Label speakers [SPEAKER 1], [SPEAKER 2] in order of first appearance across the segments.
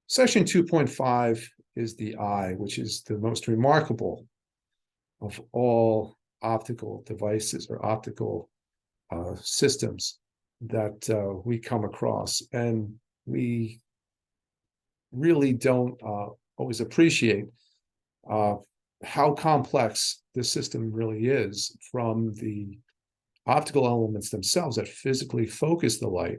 [SPEAKER 1] Section 2.5 is the eye, which is the most remarkable of all optical devices or optical systems that we come across. And we really don't always appreciate how complex this system really is, from the optical elements themselves that physically focus the light,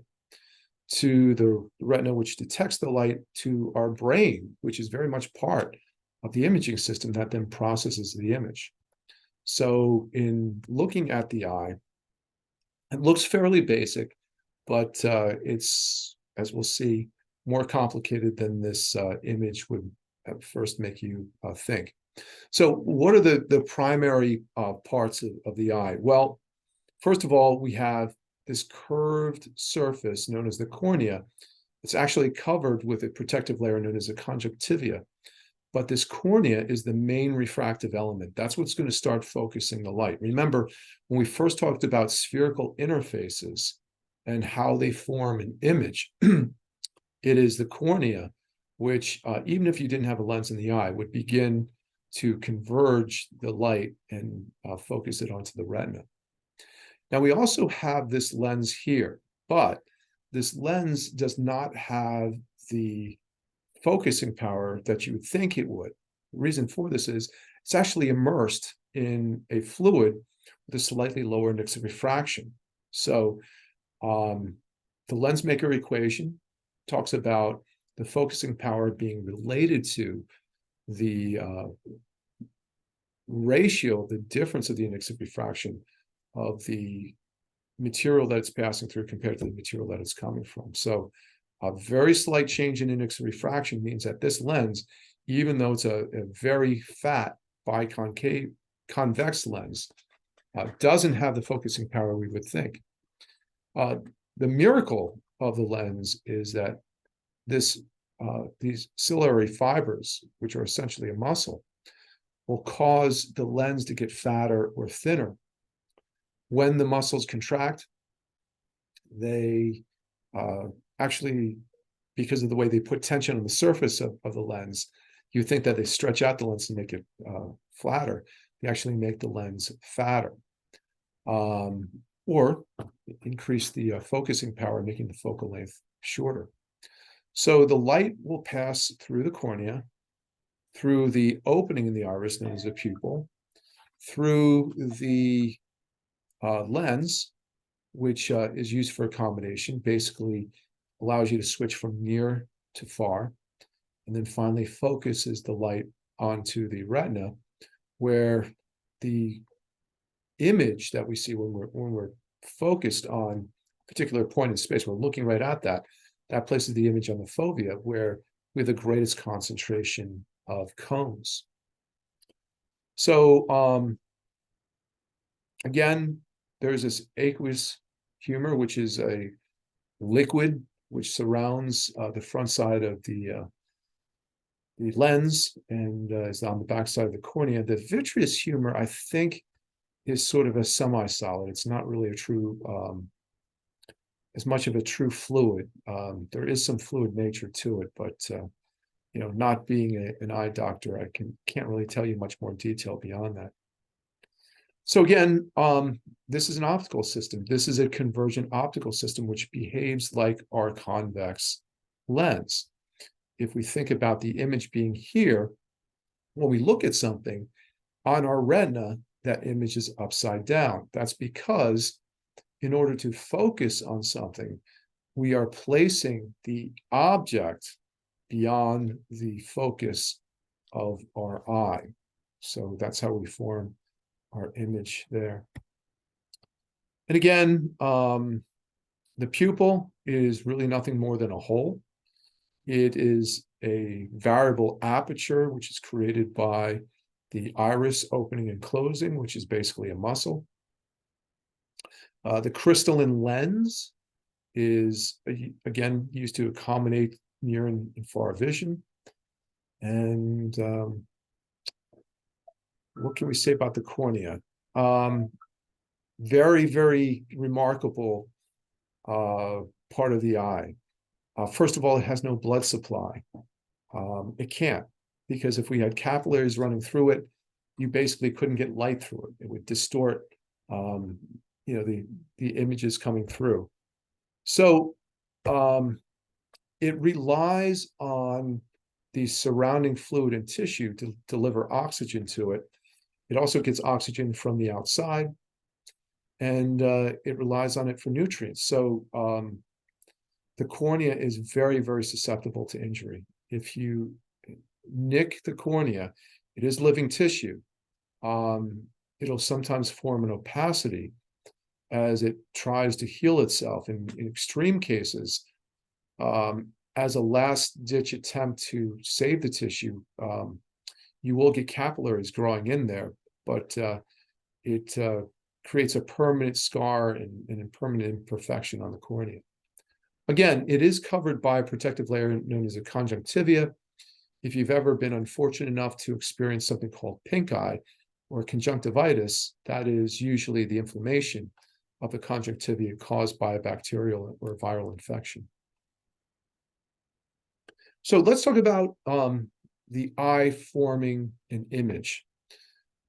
[SPEAKER 1] to the retina, which detects the light, to our brain, which is very much part of the imaging system that then processes the image. So in looking at the eye, it looks fairly basic, but it's, as we'll see, more complicated than this image would at first make you think. So what are the primary parts of the eye? Well, first of all, we have this curved surface known as the cornea. It's actually covered with a protective layer known as a conjunctiva. But this cornea is the main refractive element. That's what's going to start focusing the light. Remember, when we first talked about spherical interfaces and how they form an image, it is the cornea, which even if you didn't have a lens in the eye, would begin to converge the light and focus it onto the retina. Now, we also have this lens here, but this lens does not have the focusing power that you would think it would. The reason for this is it's actually immersed in a fluid with a slightly lower index of refraction. So the lensmaker equation talks about the focusing power being related to the ratio, the difference of the index of refraction of the material that it's passing through compared to the material that it's coming from. So a very slight change in index of refraction means that this lens, even though it's a very fat biconvex lens, doesn't have the focusing power we would think. The miracle of the lens is that these ciliary fibers, which are essentially a muscle, will cause the lens to get fatter or thinner. When the muscles contract, they actually, because of the way they put tension on the surface of the lens, you think that they stretch out the lens and make it flatter. They actually make the lens fatter, or increase the focusing power, making the focal length shorter. So the light will pass through the cornea, through the opening in the iris known as a pupil, through the lens, which is used for accommodation, basically allows you to switch from near to far, and then finally focuses the light onto the retina, where the image that we see when we're focused on a particular point in space, we're looking right at that places the image on the fovea, where we have the greatest concentration of cones. So again, there's this aqueous humor, which is a liquid which surrounds the front side of the lens and is on the back side of the cornea. The vitreous humor, I think, is sort of a semi-solid. It's not really a true, as much of a true fluid. There is some fluid nature to it, but you know, not being an eye doctor, I can't really tell you much more detail beyond that. So again, this is an optical system. This is a convergent optical system which behaves like our convex lens. If we think about the image being here, when we look at something on our retina, that image is upside down. That's because in order to focus on something, we are placing the object beyond the focus of our eye. So that's how we form our image there. And again, the pupil is really nothing more than a hole. It is a variable aperture, which is created by the iris opening and closing, which is basically a muscle. The crystalline lens is, again, used to accommodate near and far vision. And what can we say about the cornea? Very, very remarkable part of the eye. First of all, it has no blood supply. It can't, because if we had capillaries running through it, you basically couldn't get light through it. It would distort, the images coming through. So it relies on the surrounding fluid and tissue to deliver oxygen to it. It also gets oxygen from the outside, and it relies on it for nutrients. So the cornea is very, very susceptible to injury. If you nick the cornea, it is living tissue. It'll sometimes form an opacity as it tries to heal itself. In extreme cases, as a last-ditch attempt to save the tissue, you will get capillaries growing in there, but it creates a permanent scar and a permanent imperfection on the cornea. Again, it is covered by a protective layer known as a conjunctiva. If you've ever been unfortunate enough to experience something called pink eye or conjunctivitis, that is usually the inflammation of the conjunctiva caused by a bacterial or viral infection. So let's talk about the eye forming an image.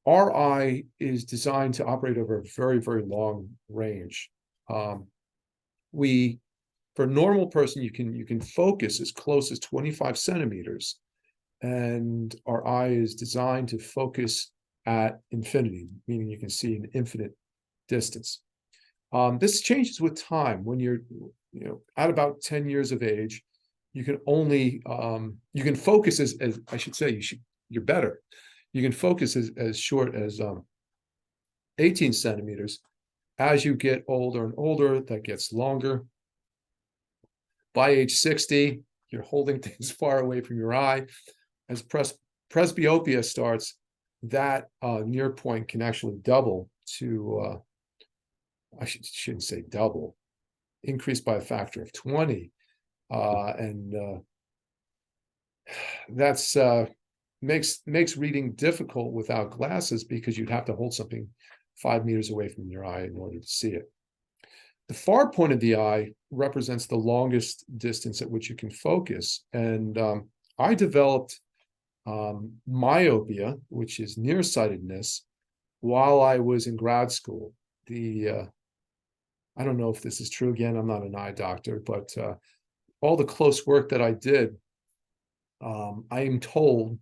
[SPEAKER 1] Our eye is designed to operate over a very, very long range. For a normal person, you can focus as close as 25 centimeters, and our eye is designed to focus at infinity, meaning you can see an infinite distance. This changes with time. When you're at about 10 years of age, you can only you can focus as I should say, you're better. You can focus as short as 18 centimeters. As you get older and older, that gets longer. By age 60, you're holding things far away from your eye. As presbyopia starts, that near point can actually double to, I shouldn't say double, increase by a factor of 20. And that's makes reading difficult without glasses, because you'd have to hold something 5 meters away from your eye in order to see it. The far point of the eye represents the longest distance at which you can focus. And I developed myopia, which is nearsightedness, while I was in grad school. I don't know if this is true. Again, I'm not an eye doctor, but all the close work that I did, I am told,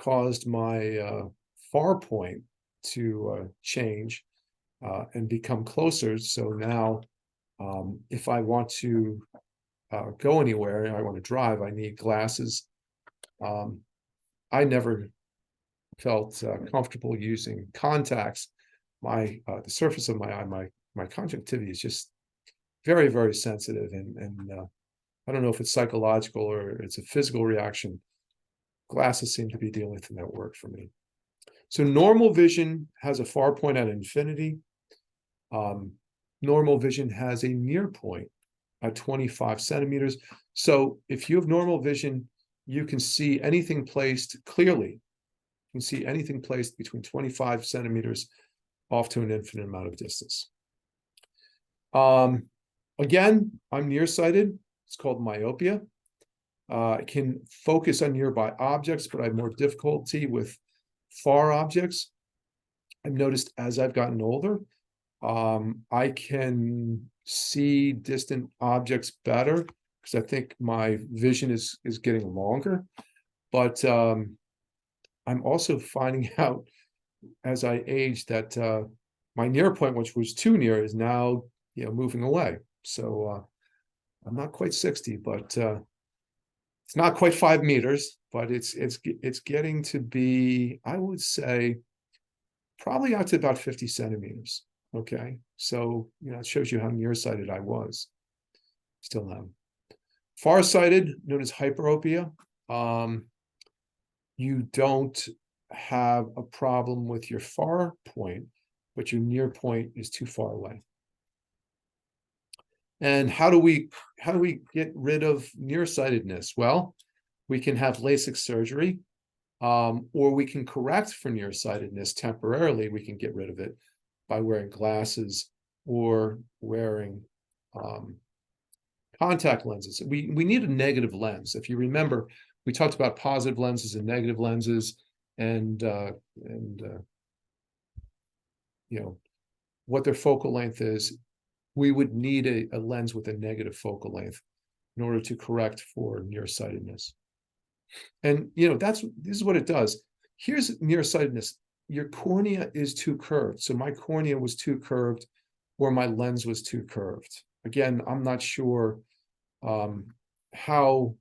[SPEAKER 1] caused my far point to change and become closer. So now, if I want to go anywhere and I want to drive, I need glasses. I never felt comfortable using contacts. The surface of my eye, my conjunctivity is just very, very sensitive, and I don't know if it's psychological or it's a physical reaction. Glasses seem to be the only thing that worked for me. So normal vision has a far point at infinity. Normal vision has a near point at 25 centimeters. So if you have normal vision, you can see anything placed clearly. You can see anything placed between 25 centimeters off to an infinite amount of distance. Again, I'm nearsighted. It's called myopia. I can focus on nearby objects, but I have more difficulty with far objects. I've noticed as I've gotten older, I can see distant objects better because I think my vision is getting longer. But I'm also finding out as I age that my near point, which was too near, is now moving away. So I'm not quite 60, but it's not quite 5 meters, but it's getting to be, I would say, probably out to about 50 centimeters. Okay, so it shows you how nearsighted I was. Still am. Farsighted, known as hyperopia. You don't have a problem with your far point, but your near point is too far away. And how do we get rid of nearsightedness? Well, we can have LASIK surgery, or we can correct for nearsightedness temporarily. We can get rid of it by wearing glasses or wearing contact lenses. We need a negative lens. If you remember, we talked about positive lenses and negative lenses, and you know, what their focal length is. We would need a lens with a negative focal length in order to correct for nearsightedness. And you know, this is what it does. Here's nearsightedness. Your cornea is too curved. So my cornea was too curved, or my lens was too curved. Again, I'm not sure how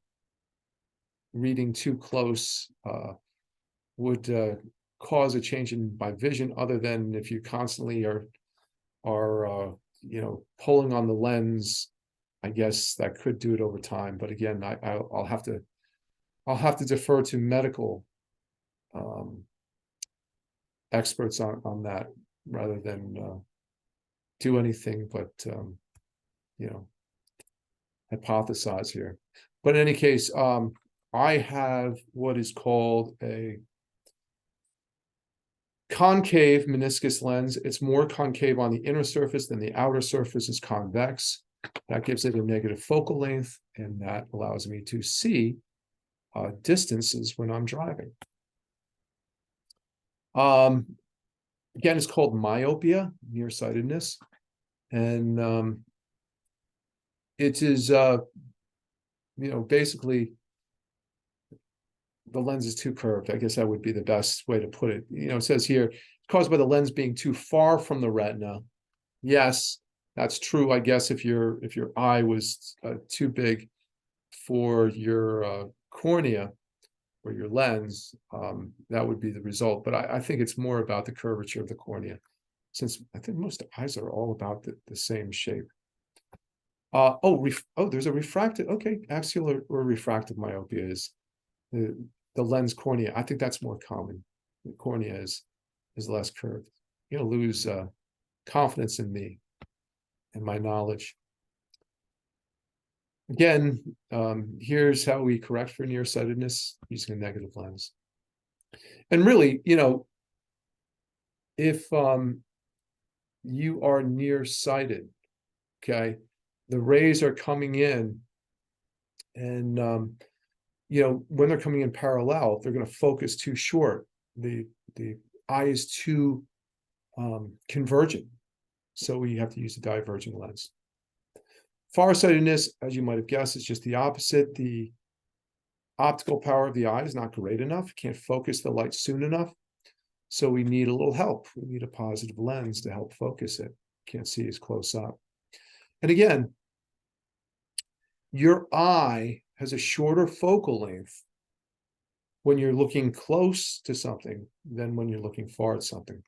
[SPEAKER 1] reading too close would cause a change in my vision, other than if you constantly are you know, pulling on the lens. I guess that could do it over time. But again, I'll have to defer to medical experts on that, rather than do anything but you know, hypothesize here. But in any case, I have what is called a concave meniscus lens. It's more concave on the inner surface than the outer surface is convex. That gives it a negative focal length, and that allows me to see distances when I'm driving. Again, it's called myopia, nearsightedness, and it is you know, basically the lens is too curved. I guess that would be the best way to put it. You know, it says here, caused by the lens being too far from the retina. Yes, that's true. I guess if your eye was too big for your cornea or your lens, that would be the result. But I think it's more about the curvature of the cornea, since I think most eyes are all about the same shape. There's a refractive. Okay, axial or refractive myopia is the lens cornea. I think that's more common. The cornea is less curved. You'll lose confidence in me and my knowledge. Again, here's how we correct for nearsightedness using a negative lens. And really, you know, if you are nearsighted, okay, the rays are coming in, and you know, when they're coming in parallel, they're going to focus too short. The eye is too convergent, so we have to use a diverging lens. Farsightedness, as you might have guessed, is just the opposite. The optical power of the eye is not great enough. Can't focus the light soon enough. So we need a little help. We need a positive lens to help focus it. Can't see as close up. And again, your eye has a shorter focal length when you're looking close to something than when you're looking far at something.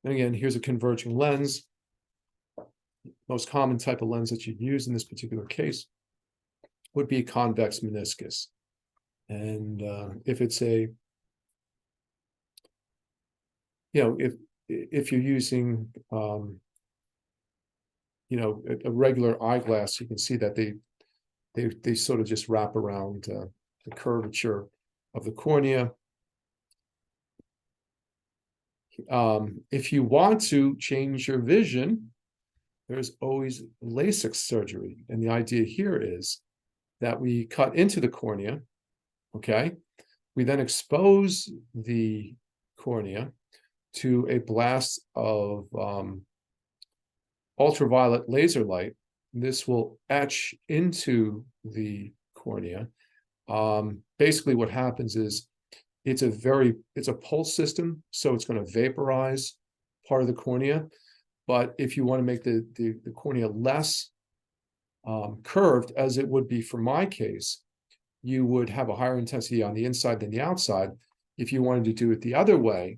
[SPEAKER 1] And again, here's a converging lens. Most common type of lens that you'd use in this particular case would be a convex meniscus. And if it's a, you know, if you're using, you know, a regular eyeglass, you can see that they sort of just wrap around the curvature of the cornea. If you want to change your vision, there's always LASIK surgery. And the idea here is that we cut into the cornea, okay? We then expose the cornea to a blast of ultraviolet laser light. This will etch into the cornea. Basically what happens is it's a pulse system, so it's going to vaporize part of the cornea. But if you want to make the cornea less curved, as it would be for my case, you would have a higher intensity on the inside than the outside. If you wanted to do it the other way,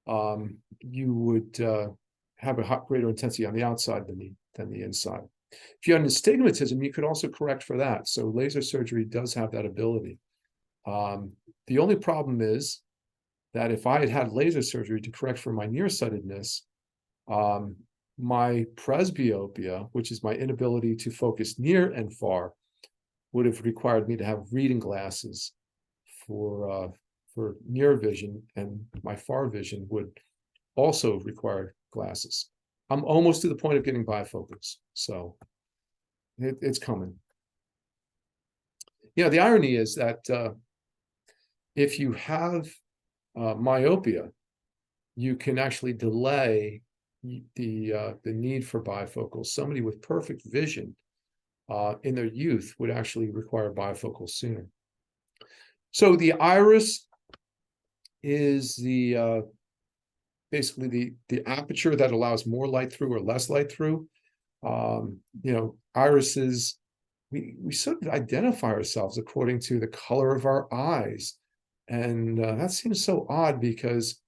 [SPEAKER 1] you would have a greater intensity on the outside than the inside. If you had astigmatism, you could also correct for that. So laser surgery does have that ability. The only problem is that if I had had laser surgery to correct for my nearsightedness, my presbyopia, which is my inability to focus near and far, would have required me to have reading glasses for near vision, and my far vision would also require glasses. I'm almost to the point of getting bifocals. So It's coming. The irony is that if you have myopia, you can actually delay the need for bifocals. Somebody with perfect vision in their youth would actually require bifocals sooner. So the iris is basically the aperture that allows more light through or less light through. Irises, we sort of identify ourselves according to the color of our eyes. And that seems so odd because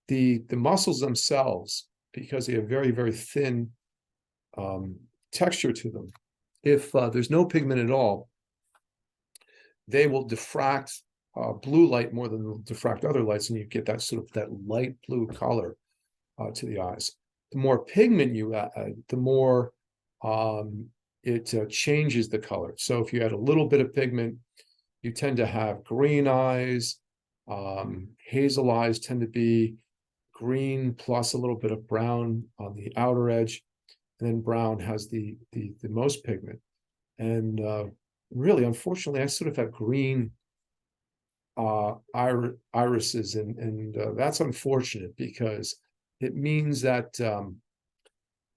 [SPEAKER 1] the muscles themselves, because they have very, very thin texture to them, if there's no pigment at all, they will diffract blue light more than they'll diffract other lights, and you get that sort of that light blue color to the eyes. The more pigment you add, the more it changes the color. So if you add a little bit of pigment, you tend to have green eyes. Hazel eyes tend to be green plus a little bit of brown on the outer edge, and then brown has the most pigment. And really, unfortunately, I sort of have green irises, and that's unfortunate because it means that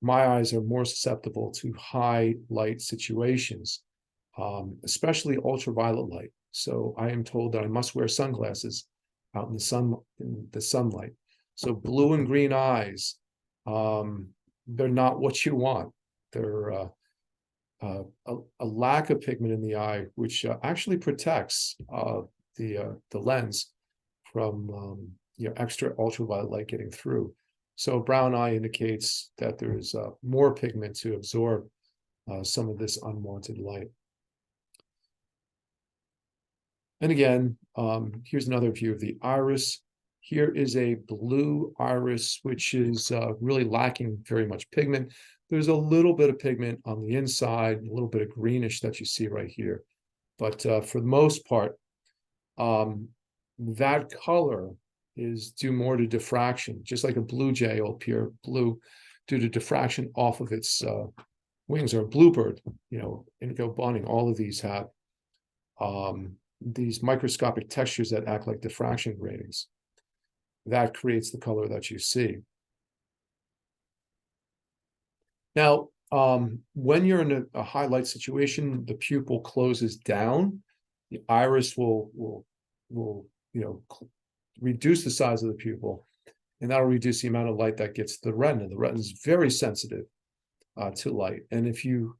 [SPEAKER 1] my eyes are more susceptible to high light situations, especially ultraviolet light. So I am told that I must wear sunglasses out in the sunlight. So blue and green eyes, they're not what you want. They're a lack of pigment in the eye, which actually protects the lens from extra ultraviolet light getting through. So brown eye indicates that there's more pigment to absorb some of this unwanted light. And again, here's another view of the iris. Here is a blue iris, which is really lacking very much pigment. There's a little bit of pigment on the inside, a little bit of greenish that you see right here. But for the most part, that color is due more to diffraction, just like a blue jay will appear blue due to diffraction off of its wings, or a bluebird, indigo bunting. All of these have these microscopic textures that act like diffraction gratings. That creates the color that you see. Now, when you're in a high light situation, the pupil closes down. The iris will reduce the size of the pupil, and that'll reduce the amount of light that gets to the retina. The retina is very sensitive to light, and if you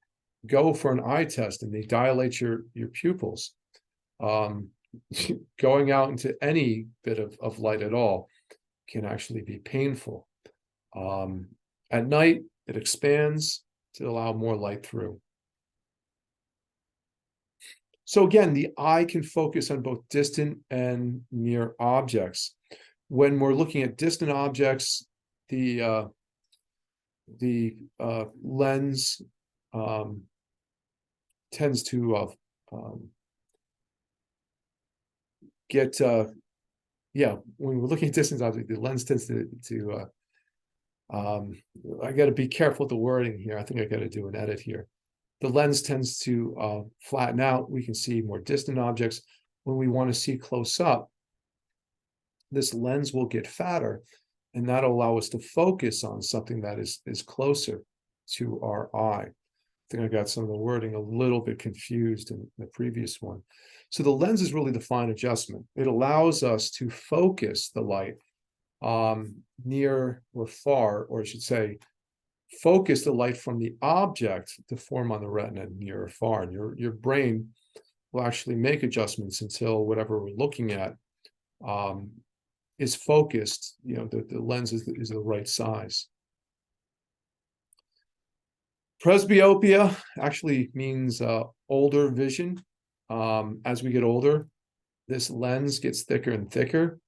[SPEAKER 1] go for an eye test and they dilate your pupils, going out into any bit of light at all can actually be painful. At night, it expands to allow more light through. So again, the eye can focus on both distant and near objects. When we're looking at distant objects, the lens tends to when we're looking at distant objects, the lens tends to I got to be careful with the wording here. I think I got to do an edit here. The lens tends to flatten out. We can see more distant objects. When we want to see close up, this lens will get fatter, and that'll allow us to focus on something that is closer to our eye. I think I got some of the wording a little bit confused in the previous one. So the lens is really the fine adjustment. It allows us to focus the light near or far, or I should say, focus the light from the object to form on the retina near or far. And your brain will actually make adjustments until whatever we're looking at is focused. The lens is the right size. Presbyopia actually means older vision. As we get older, this lens gets thicker and thicker,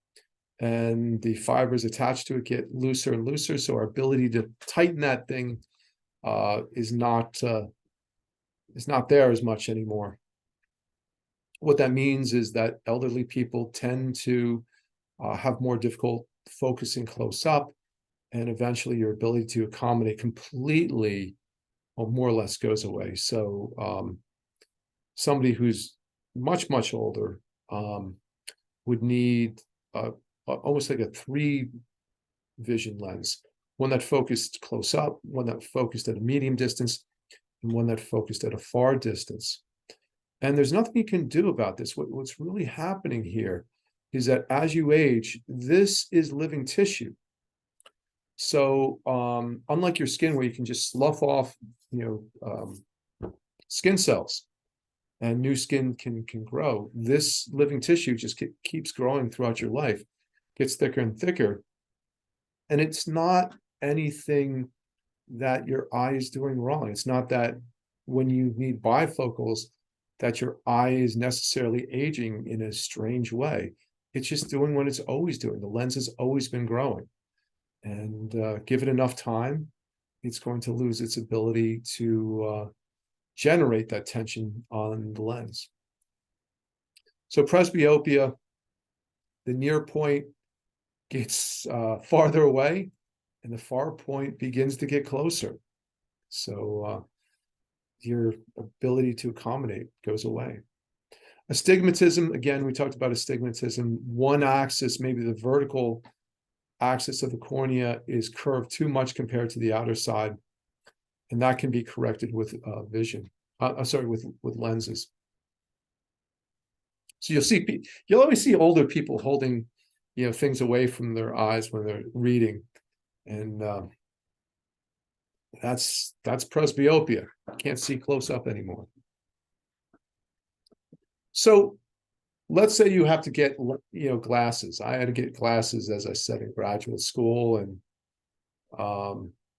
[SPEAKER 1] and the fibers attached to it get looser and looser. So our ability to tighten that thing is not there as much anymore. What that means is that elderly people tend to have more difficult focusing close up, and eventually your ability to accommodate completely or more or less goes away. So somebody who's much older would need almost like a 3 vision lens, one that focused close up, one that focused at a medium distance, and one that focused at a far distance. And there's nothing you can do about this. What's really happening here is that as you age, this is living tissue. So unlike your skin, where you can just slough off, skin cells, and new skin can grow, this living tissue just keeps growing throughout your life, gets thicker and thicker, and it's not anything that your eye is doing wrong. It's not that when you need bifocals that your eye is necessarily aging in a strange way. It's just doing what it's always doing. The lens has always been growing, and give it enough time, it's going to lose its ability to generate that tension on the lens. So presbyopia, the near point gets farther away, and the far point begins to get closer. So your ability to accommodate goes away. Astigmatism, again, we talked about astigmatism. One axis, maybe the vertical axis of the cornea, is curved too much compared to the outer side, and that can be corrected with vision. With lenses. So you'll always see older people holding, things away from their eyes when they're reading, and that's presbyopia. Can't see close up anymore. So let's say you have to get, glasses. I had to get glasses, as I said, in graduate school, and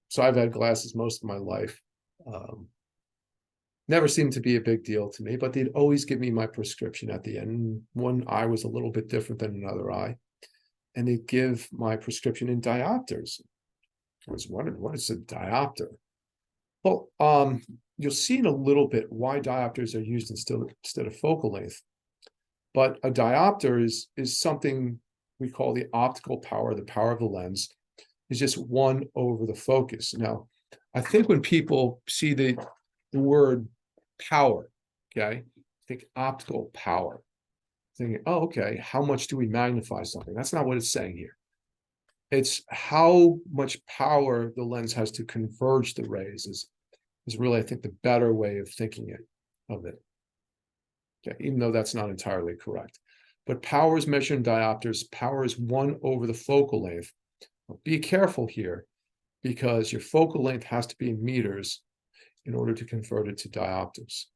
[SPEAKER 1] so I've had glasses most of my life. Never seemed to be a big deal to me, but they'd always give me my prescription at the end. One eye was a little bit different than another eye, and they'd give my prescription in diopters. I was wondering, what is a diopter? Well, you'll see in a little bit why diopters are used instead of focal length. But a diopter is something we call the optical power. The power of the lens is just 1 over the focus. Now, I think when people see the word power, okay, think optical power, thinking, oh, okay, how much do we magnify something? That's not what it's saying here. It's how much power the lens has to converge the rays is really, I think, the better way of thinking of it. Okay, even though that's not entirely correct. But power is measured in diopters. Power is 1 over the focal length. Be careful here, because your focal length has to be in meters in order to convert it to diopters.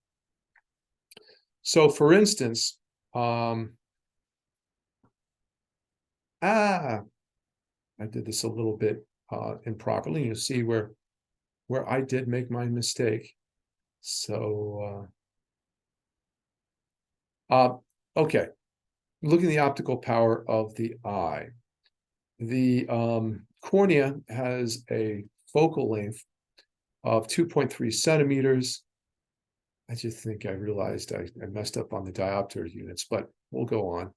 [SPEAKER 1] So for instance, I did this a little bit improperly. You'll see where I did make my mistake. So okay, look at the optical power of the eye. The cornea has a focal length of 2.3 centimeters. I just think I realized I messed up on the diopter units, but we'll go on.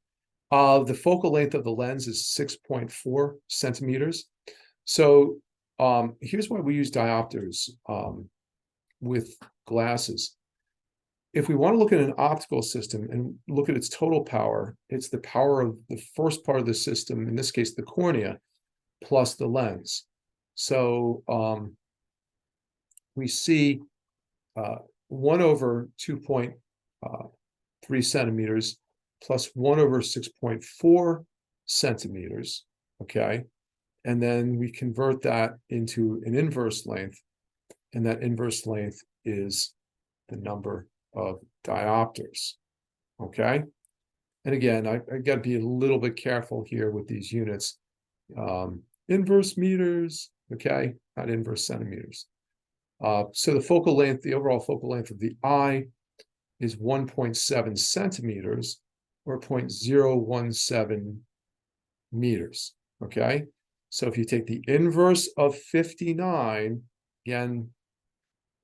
[SPEAKER 1] The focal length of the lens is 6.4 centimeters. So here's why we use diopters with glasses. If we want to look at an optical system and look at its total power, it's the power of the first part of the system, in this case, the cornea, plus the lens. So we see 1 over 2.3 centimeters plus 1 over 6.4 centimeters, okay? And then we convert that into an inverse length, and that inverse length is the number of diopters, okay? And again, I got to be a little bit careful here with these units. Inverse meters, okay, not inverse centimeters. So the focal length, the overall focal length of the eye is 1.7 centimeters, or 0.017 meters, okay? So if you take the inverse of 59, again,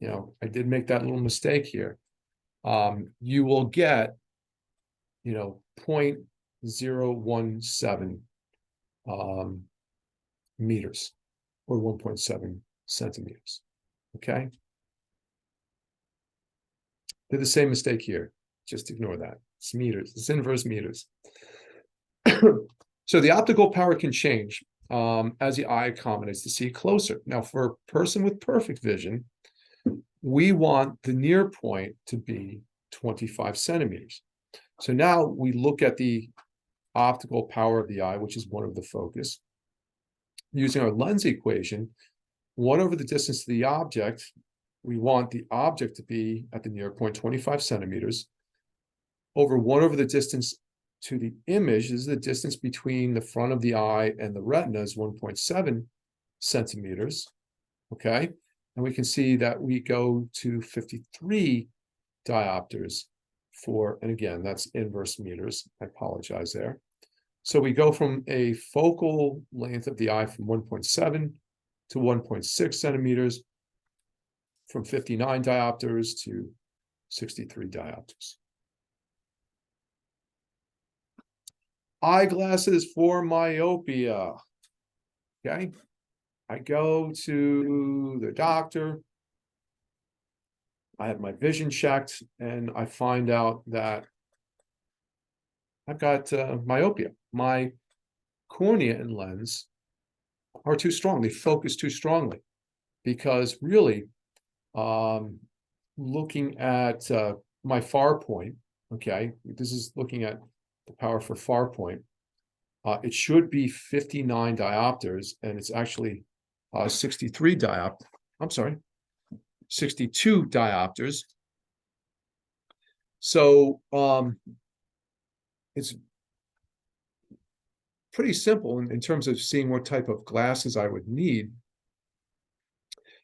[SPEAKER 1] I did make that little mistake here. You will get, 0.017 meters, or 1.7 centimeters, okay? Did the same mistake here. Just ignore that. It's meters. It's inverse meters. So the optical power can change as the eye accommodates to see closer. Now, for a person with perfect vision, we want the near point to be 25 centimeters. So now we look at the optical power of the eye, which is 1 over the focus. Using our lens equation, 1 over the distance to the object, we want the object to be at the near point 25 centimeters, over 1 over the distance to the image. This is the distance between the front of the eye and the retina is 1.7 centimeters, okay? And we can see that we go to 53 diopters for, and again, that's inverse meters. I apologize there. So we go from a focal length of the eye from 1.7 to 1.6 centimeters, from 59 diopters to 63 diopters. Eyeglasses for myopia. Okay, I go to the doctor. I have my vision checked, and I find out that I've got myopia. My cornea and lens are too strong. They focus too strongly, because really, looking at my far point, okay, this is looking at the power for far point. It should be 59 diopters, and it's actually 62 diopters. So it's pretty simple in terms of seeing what type of glasses I would need.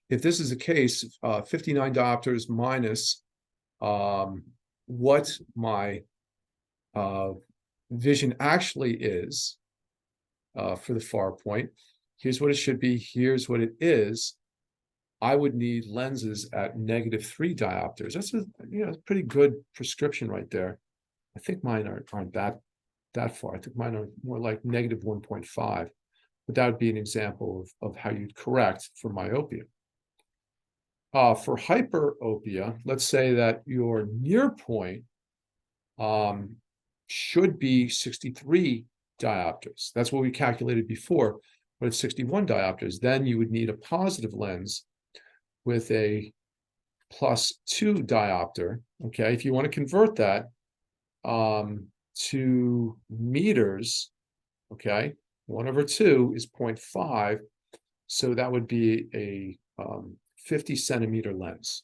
[SPEAKER 1] If this is the case, 59 diopters minus what my vision actually is for the far point. Here's what it should be. Here's what it is. I would need lenses at -3 diopters. That's a pretty good prescription right there. I think mine aren't that far. I think mine are more like -1.5. But that would be an example of how you'd correct for myopia. For hyperopia, let's say that your near point should be 63 diopters. That's what we calculated before, but it's 61 diopters. Then you would need a positive lens with a +2 diopter. Okay, if you want to convert that to meters, okay, 1/2 is 0.5. So that would be a 50 centimeter lens,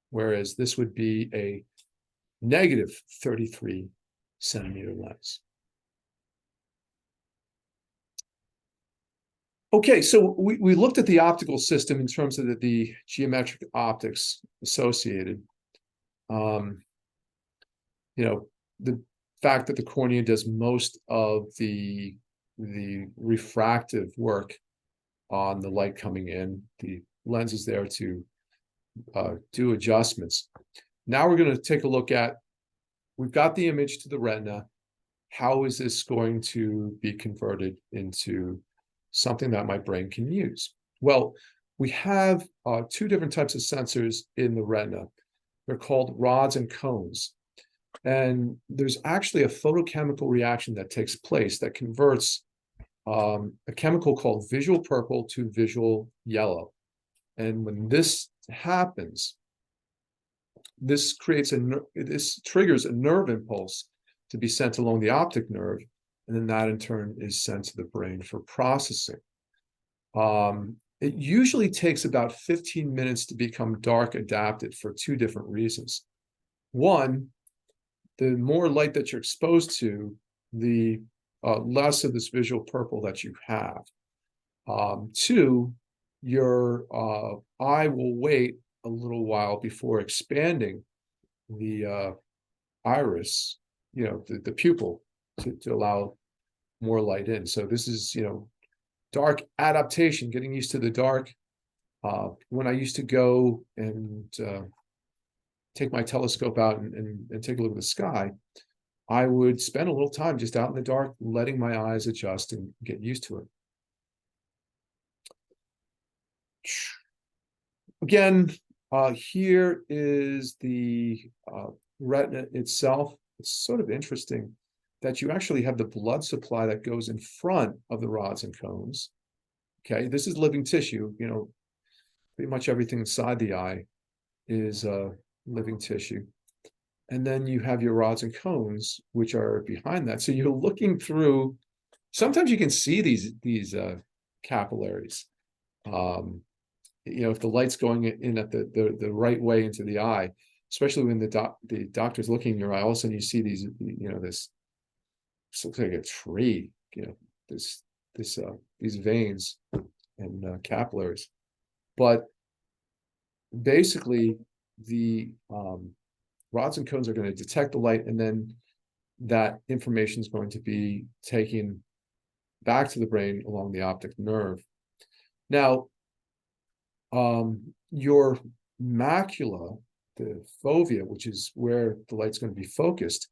[SPEAKER 1] whereas this would be a -33 centimeter lens. Okay, so we looked at the optical system in terms of the geometric optics associated. The fact that the cornea does most of the refractive work on the light coming in, the lens is there to do adjustments. Now we're going to take a look at, we've got the image to the retina. How is this going to be converted into something that my brain can use? Well, we have 2 different types of sensors in the retina. They're called rods and cones. And there's actually a photochemical reaction that takes place that converts a chemical called visual purple to visual yellow. And when this happens, this triggers a nerve impulse to be sent along the optic nerve, and then that in turn is sent to the brain for processing. It usually takes about 15 minutes to become dark adapted for 2 different reasons. One, the more light that you're exposed to, the less of this visual purple that you have. 2, your eye will wait a little while before expanding the iris, the pupil, to allow more light in. So this is, dark adaptation, getting used to the dark. When I used to go and take my telescope out and take a look at the sky, I would spend a little time just out in the dark, letting my eyes adjust and get used to it. Again, Here is the retina itself. It's sort of interesting that you actually have the blood supply that goes in front of the rods and cones. Okay, this is living tissue. You know, pretty much everything inside the eye is living tissue. And then you have your rods and cones, which are behind that. So you're looking through. Sometimes you can see these capillaries. Um, you know, if the light's going in at the right way into the eye, especially when the doctor's looking in your eye, all of a sudden you see these, you know, this looks like a tree, you know, these veins and capillaries. But basically, the rods and cones are going to detect the light, and then that information is going to be taken back to the brain along the optic nerve. Now, your macula, the fovea, which is where the light's going to be focused,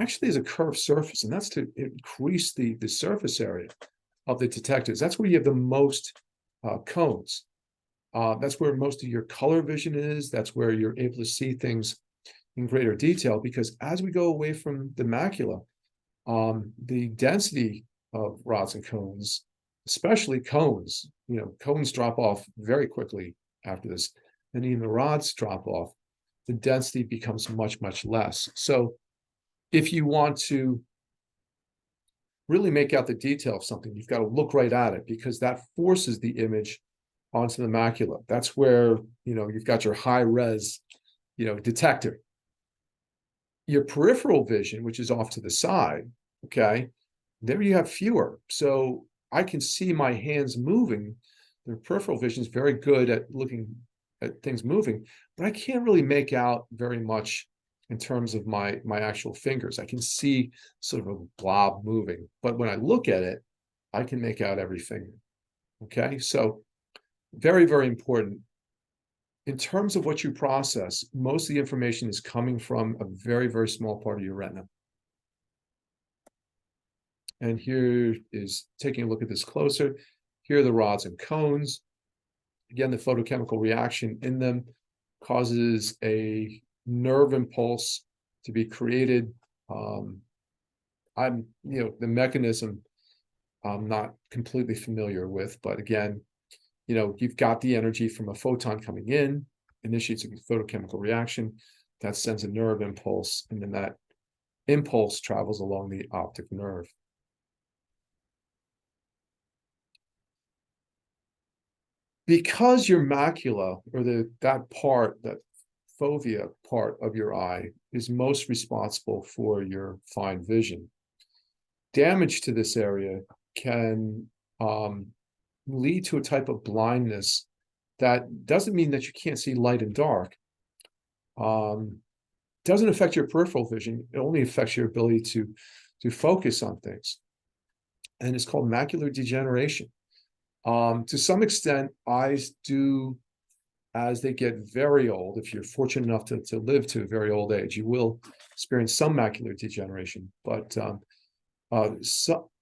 [SPEAKER 1] actually is a curved surface, and that's to increase the surface area of the detectors. That's where you have the most cones. That's where most of your color vision is. That's where you're able to see things in greater detail, because as we go away from the macula, the density of rods and cones, especially cones, you know, cones drop off very quickly after this, and even the rods drop off, the density becomes much, much less. So if you want to really make out the detail of something, you've got to look right at it, because that forces the image onto the macula. That's where, you know, you've got your high res, you know, detector. Your peripheral vision, which is off to the side, okay, there you have fewer. So I can see my hands moving. The peripheral vision is very good at looking at things moving, but I can't really make out very much in terms of my actual fingers. I can see sort of a blob moving, but when I look at it, I can make out every finger. Okay, so very, very important. In terms of what you process, most of the information is coming from a very, very small part of your retina. And here is taking a look at this closer. Here are the rods and cones. Again, the photochemical reaction in them causes a nerve impulse to be created. The mechanism I'm not completely familiar with, but again, you know, you've got the energy from a photon coming in, initiates a photochemical reaction that sends a nerve impulse, and then that impulse travels along the optic nerve. Because your macula, or that fovea part of your eye, is most responsible for your fine vision, damage to this area can lead to a type of blindness that doesn't mean that you can't see light and dark. Doesn't affect your peripheral vision. It only affects your ability to focus on things. And it's called macular degeneration. To some extent, eyes do, as they get very old, if you're fortunate enough to live to a very old age, you will experience some macular degeneration. But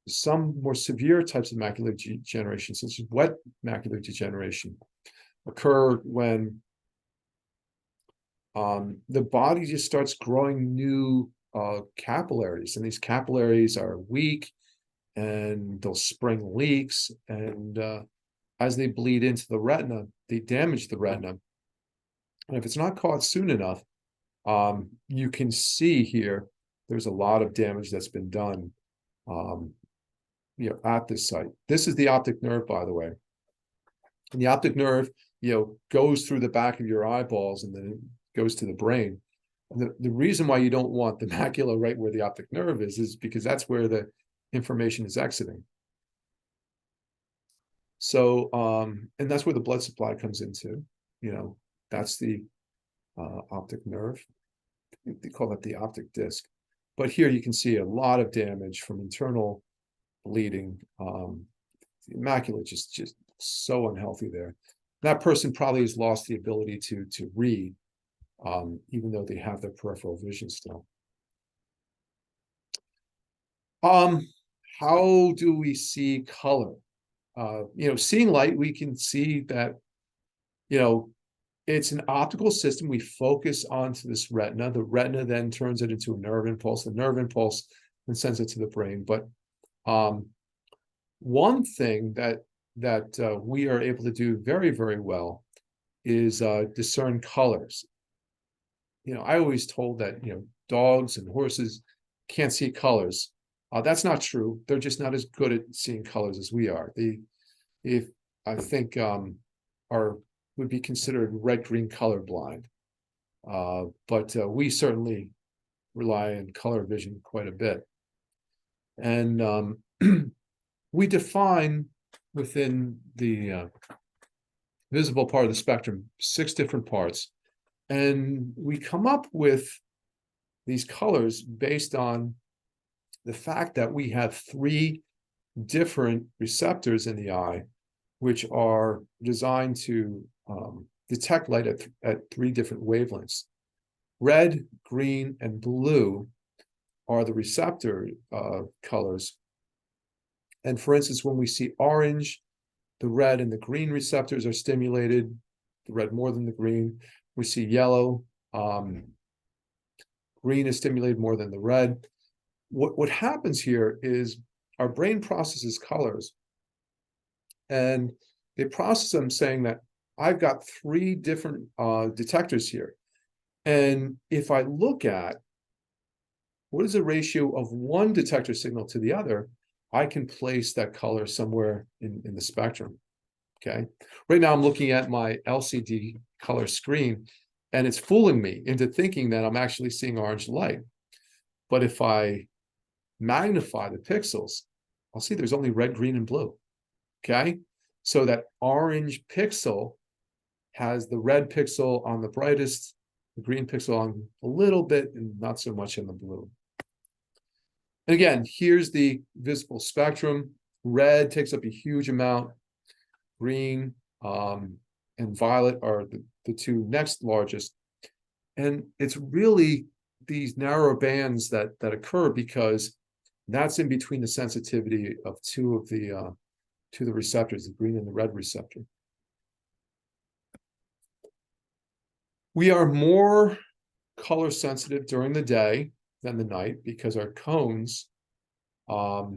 [SPEAKER 1] some more severe types of macular degeneration, such as wet macular degeneration, occur when the body just starts growing new capillaries, and these capillaries are weak, and they'll spring leaks, and as they bleed into the retina, they damage the retina. And if it's not caught soon enough, you can see here there's a lot of damage that's been done at this site. This is the optic nerve, by the way. And the optic nerve, goes through the back of your eyeballs and then it goes to the brain. And the reason why you don't want the macula right where the optic nerve is because that's where the information is exiting. So, and that's where the blood supply comes into, that's the optic nerve. They call that the optic disc. But here you can see a lot of damage from internal bleeding. The macula just so unhealthy there. That person probably has lost the ability to read, even though they have their peripheral vision still. How do we see color? Seeing light, we can see that, It's an optical system. We focus onto this retina. The retina then turns it into a nerve impulse. The nerve impulse then sends it to the brain. But one thing that we are able to do very, very well is discern colors. I always told that dogs and horses can't see colors. That's not true. They're just not as good at seeing colors as we are. I think would be considered red-green colorblind. But we certainly rely on color vision quite a bit. And we define within the visible part of the spectrum 6 different parts. And we come up with these colors based on the fact that we have 3 different receptors in the eye, which are designed to detect light at 3 different wavelengths. Red, green, and blue are the receptor colors. And for instance, when we see orange, the red and the green receptors are stimulated, the red more than the green. We see yellow, green is stimulated more than the red. What happens here is our brain processes colors, and they process them saying that I've got 3 different detectors here. And if I look at what is the ratio of one detector signal to the other, I can place that color somewhere in the spectrum, okay? Right now I'm looking at my LCD color screen, and it's fooling me into thinking that I'm actually seeing orange light. But if I magnify the pixels, I'll see there's only red, green, and blue, okay? So that orange pixel has the red pixel on the brightest, the green pixel on a little bit, and not so much in the blue. And again, here's the visible spectrum. Red takes up a huge amount. Green and violet are the 2 next largest. And it's really these narrow bands that occur because that's in between the sensitivity of 2 of the receptors, the green and the red receptor. We are more color sensitive during the day than the night because our cones are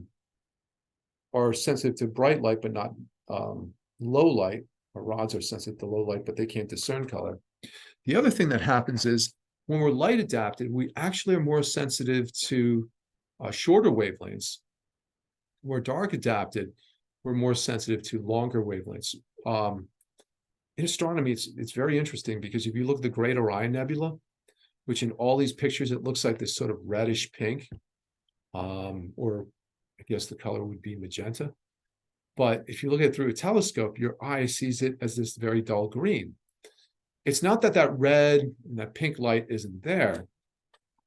[SPEAKER 1] sensitive to bright light, but not low light. Our rods are sensitive to low light, but they can't discern color. The other thing that happens is when we're light adapted, we actually are more sensitive to shorter wavelengths. When we're dark adapted, we're more sensitive to longer wavelengths. In astronomy, it's very interesting because if you look at the Great Orion Nebula, which in all these pictures, it looks like this sort of reddish pink, or I guess the color would be magenta. But if you look at it through a telescope, your eye sees it as this very dull green. It's not that that red and that pink light isn't there.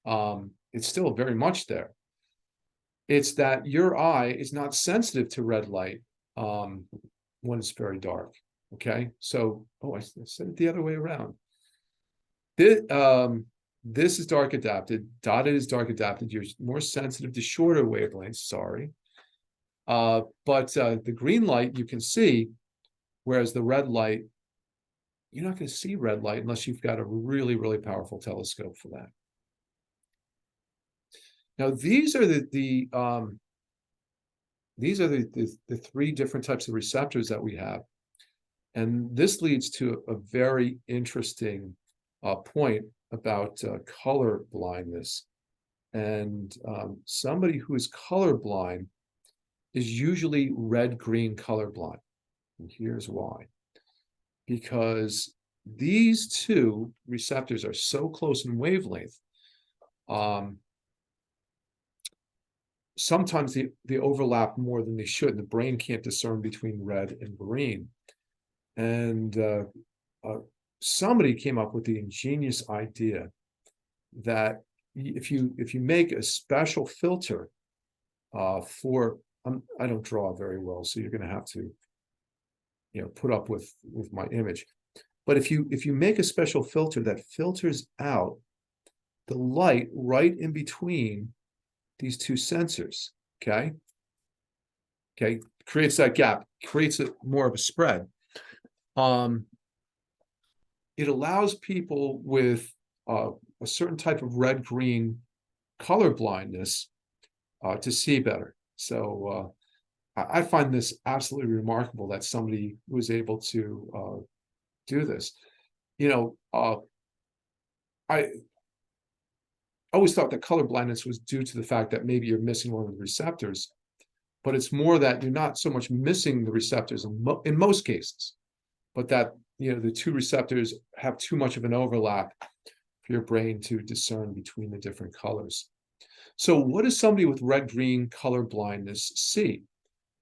[SPEAKER 1] It's still very much there. It's that your eye is not sensitive to red light when it's very dark. Okay, so I said it the other way around. This is dark adapted. Dotted is dark adapted. You're more sensitive to shorter wavelengths. Sorry, but the green light you can see, whereas the red light, you're not going to see red light unless you've got a really, really powerful telescope for that. Now, these are the 3 different types of receptors that we have. And this leads to a very interesting point about color blindness. And somebody who is colorblind is usually red-green colorblind. And here's why. Because these 2 receptors are so close in wavelength, sometimes they overlap more than they should. The brain can't discern between red and green. And somebody came up with the ingenious idea that if you make a special filter for, I don't draw very well, so you're going to have to put up with my image. But if you make a special filter that filters out the light right in between these 2 sensors, okay, creates that gap, creates more of a spread. it allows people with a certain type of red-green color blindness to see better. So I find this absolutely remarkable that somebody was able to do this. I always thought that color blindness was due to the fact that maybe you're missing one of the receptors, but it's more that you're not so much missing the receptors in most cases, but that the two receptors have too much of an overlap for your brain to discern between the different colors. So what does somebody with red-green color blindness see?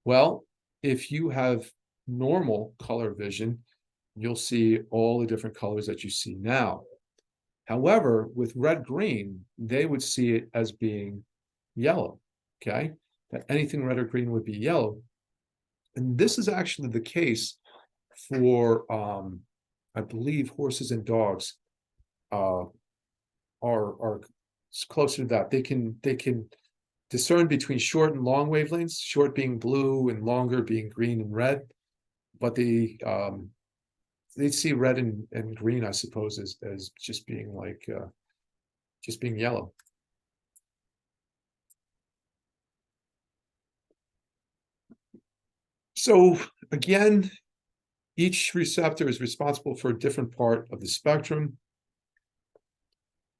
[SPEAKER 1] Well, if you have normal color vision, you'll see all the different colors that you see now. However, with red-green, they would see it as being yellow, okay? That anything red or green would be yellow. And this is actually the case for, I believe, horses and dogs are closer to that. They can discern between short and long wavelengths, short being blue and longer being green and red, but they see red and green, I suppose, as just being like just being yellow. So again, each receptor is responsible for a different part of the spectrum.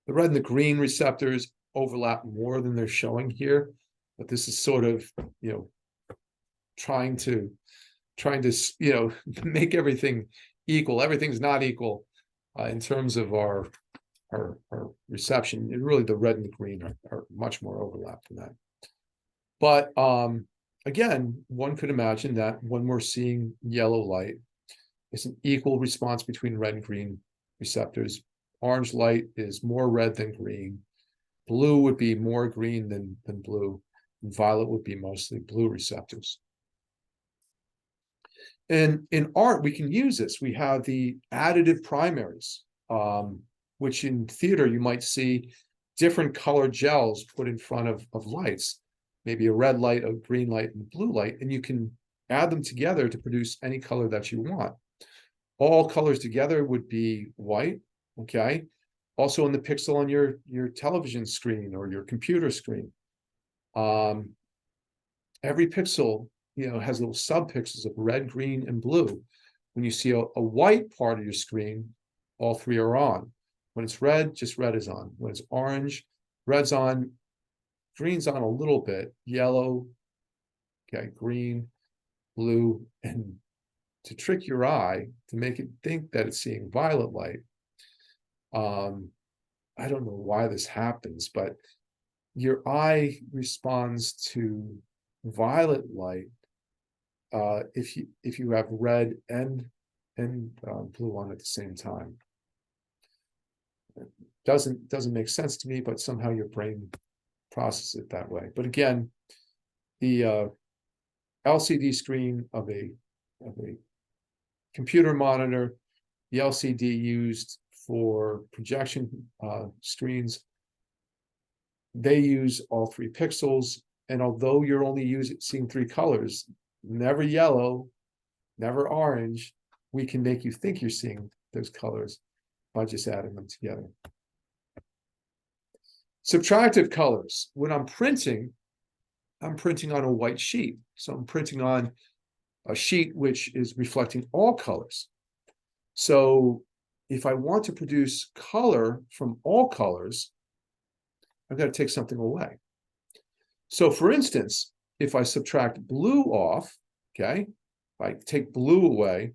[SPEAKER 1] The red and the green receptors overlap more than they're showing here, but this is sort of, trying to make everything equal. Everything's not equal in terms of our reception. And really, the red and the green are much more overlapped than that. But again, one could imagine that when we're seeing yellow light, it's an equal response between red and green receptors. Orange light is more red than green. Blue would be more green than blue. And violet would be mostly blue receptors. And in art, we can use this. We have the additive primaries, which in theater you might see different colored gels put in front of lights, maybe a red light, a green light, and a blue light, and you can add them together to produce any color that you want. All colors together would be white, okay? Also in the pixel on your television screen or your computer screen. Every pixel has little subpixels of red, green, and blue. When you see a white part of your screen, all three are on. When it's red, just red is on. When it's orange, red's on, green's on a little bit, yellow, okay, green, blue, and to trick your eye, to make it think that it's seeing violet light. I don't know why this happens, but your eye responds to violet light if you have red and blue on at the same time. It doesn't make sense to me, but somehow your brain processes it that way. But again, the LCD screen of a computer monitor, the LCD used for projection screens, they use all three pixels. And although you're only seeing three colors, never yellow, never orange, we can make you think you're seeing those colors by just adding them together. Subtractive colors. When I'm printing on a white sheet. So I'm printing on a sheet which is reflecting all colors. So if I want to produce color from all colors, I've got to take something away. So for instance, if I subtract blue off, okay, if I take blue away,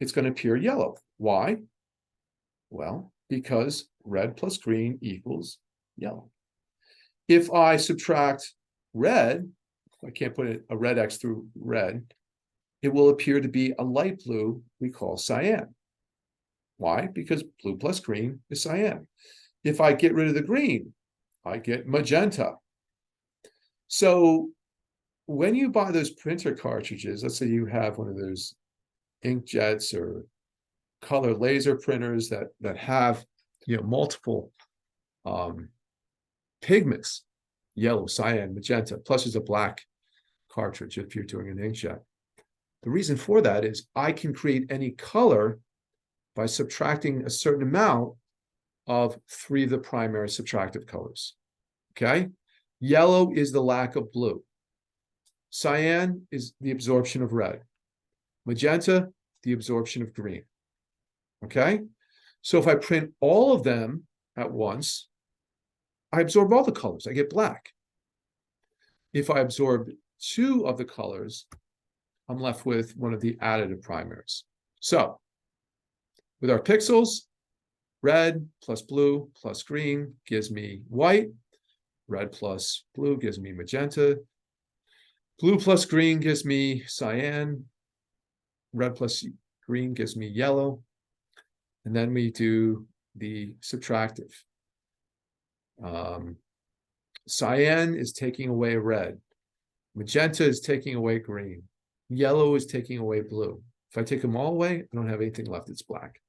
[SPEAKER 1] it's going to appear yellow. Why? Well, because red plus green equals yellow. If I subtract red, I can't put a red X through red, it will appear to be a light blue we call cyan. Why? Because blue plus green is cyan. If I get rid of the green, I get magenta. So when you buy those printer cartridges, let's say you have one of those inkjets or color laser printers that have multiple pigments, yellow, cyan, magenta, plus there's a black cartridge if you're doing an inkjet. The reason for that is I can create any color by subtracting a certain amount of 3 of the primary subtractive colors. Okay? Yellow is the lack of blue. Cyan is the absorption of red. Magenta, the absorption of green. Okay? So if I print all of them at once, I absorb all the colors. I get black. If I absorb 2 of the colors, I'm left with one of the additive primaries. So with our pixels, red plus blue plus green gives me white. Red plus blue gives me magenta. Blue plus green gives me cyan. Red plus green gives me yellow. And then we do the subtractive. Cyan is taking away red. Magenta is taking away green. Yellow is taking away blue. If I take them all away, I don't have anything left. It's black.